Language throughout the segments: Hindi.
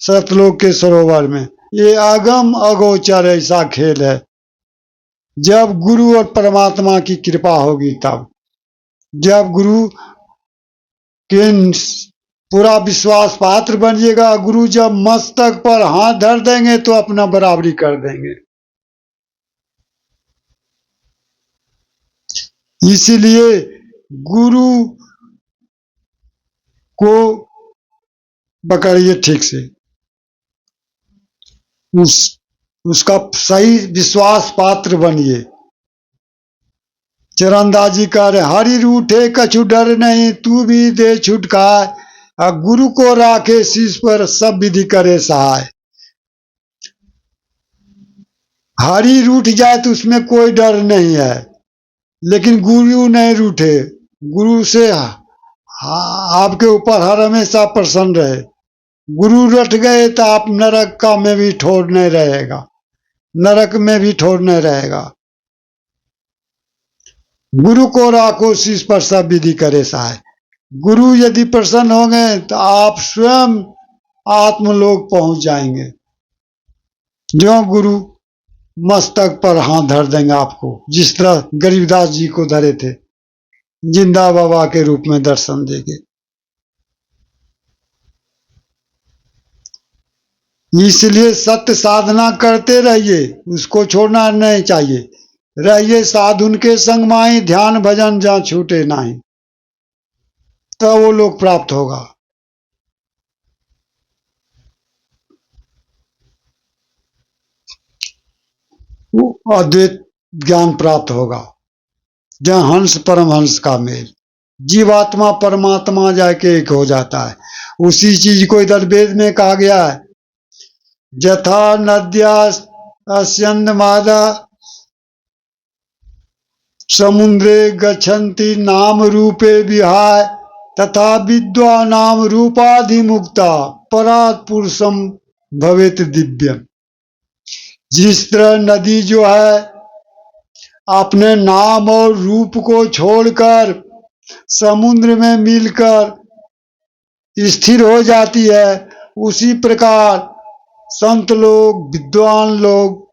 सतलोक के सरोवर में। ये अगम अगोचर ऐसा खेल है। जब गुरु और परमात्मा की कृपा होगी तब, जब गुरु के पूरा विश्वास पात्र बनिएगा, गुरु जब मस्तक पर हाथ धर देंगे तो अपना बराबरी कर देंगे। इसलिए गुरु को पकड़िए ठीक से, उसका सही विश्वास पात्र बनिए। चरणदास जी कह रहे, हरि रूठे कछु डर नहीं, तू भी दे छुटकाय, गुरु को राखे शीश पर सब विधि करे सहाय। हरि रूठ जाए तो उसमें कोई डर नहीं है, लेकिन गुरु नहीं रूठे, गुरु से आपके ऊपर हर हमेशा प्रसन्न रहे। गुरु रट गए तो आप नरक का में भी ठोर नहीं रहेगा, नरक में भी ठोर नहीं रहेगा। गुरु को राखो शीश पर सब विधि करे सहाय। गुरु यदि प्रसन्न हो गए तो आप स्वयं आत्मलोक पहुंच जाएंगे। जो गुरु मस्तक पर हाथ धर देंगे आपको, जिस तरह गरीबदास जी को धरे थे, जिंदा बाबा के रूप में दर्शन देंगे। इसलिए सत्य साधना करते रहिए, उसको छोड़ना नहीं चाहिए। रहिए साधुन के संग माही, ध्यान भजन जहाँ छूटे नहीं, तो वो लोग प्राप्त होगा। वो अद्वैत ज्ञान प्राप्त होगा, जहाँ हंस परमहंस का मेल, जीवात्मा परमात्मा जाके एक हो जाता है। उसी चीज को इधर वेद में कहा गया है, यथा नद्या अस्यन्दमादा समुद्रे गच्छन्ति नाम रूपे विहाय, तथा विद्वानाम रूपाधिमुक्ता परात् पुरुषम भवेत दिव्यम। जिस तरह नदी जो है अपने नाम और रूप को छोड़कर समुद्र में मिलकर स्थिर हो जाती है, उसी प्रकार संत लोग, विद्वान लोग,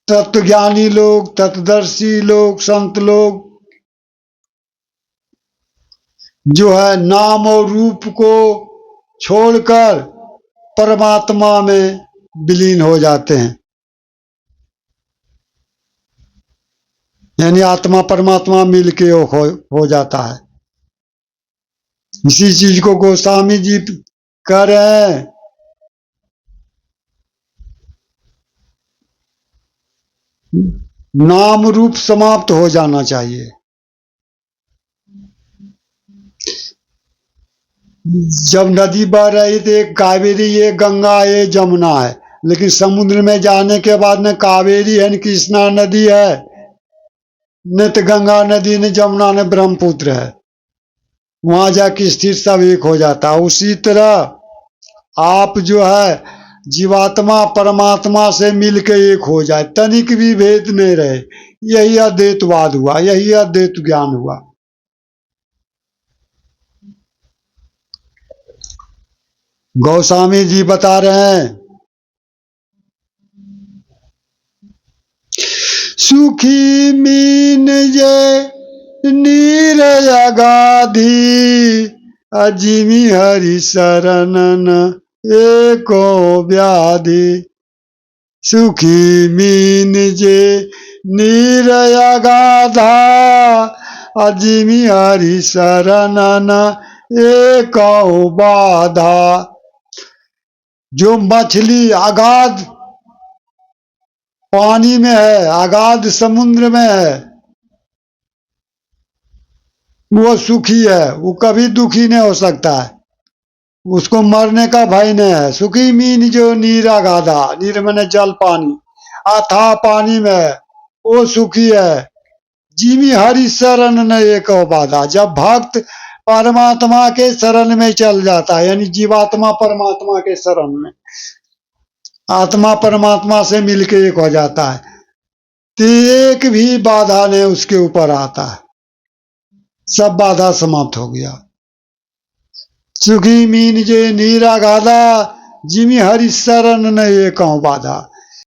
तत्वज्ञानी लोग, तत्वदर्शी लोग, संत लोग जो है नाम और रूप को छोड़कर परमात्मा में विलीन हो जाते हैं। यानी आत्मा परमात्मा मिलके हो जाता है। इसी चीज को गोस्वामी जी कह रहे हैं, नाम रूप समाप्त हो जाना चाहिए। जब नदी बह रही थी, एक कावेरी, ये गंगा, ये जमुना है, लेकिन समुद्र में जाने के बाद न कावेरी है, न कृष्णा नदी है, न तो गंगा नदी, न जमुना, न ब्रह्मपुत्र है। वहां जाके स्थिर सब एक हो जाता है। उसी तरह आप जो है जीवात्मा परमात्मा से मिलके एक हो जाए, तनिक भी भेद नहीं रहे, यही अद्वैतवाद हुआ, यही अद्वैत ज्ञान हुआ। गोस्वामी जी बता रहे हैं, सुखी मीन ये नीर अगाधी, अजीमी हरि शरणन एको व्याधि। सुखी मीन जे नीर अगाधा, अजीमी हरि शरणन एको बाधा। जो मछली अगाध पानी में है, अगाध समुद्र में है, वो सुखी है, वो कभी दुखी नहीं हो सकता है, उसको मरने का भय नहीं है। सुखी मीन जो नीर अगाधा, नीर मैंने जल पानी, अथाह पानी में है, वो सुखी है। जीवी हरि शरण न एक बाधा। जब भक्त परमात्मा के शरण में चल जाता है, यानी जीवात्मा परमात्मा के शरण में, आत्मा परमात्मा से मिलके एक हो जाता है, तो एक भी बाधा नहीं उसके ऊपर आता है, सब बाधा समाप्त हो गया। सुखी मीन जे नीरा गाधा जिमि हरि शरण न ये कहूँ बाधा।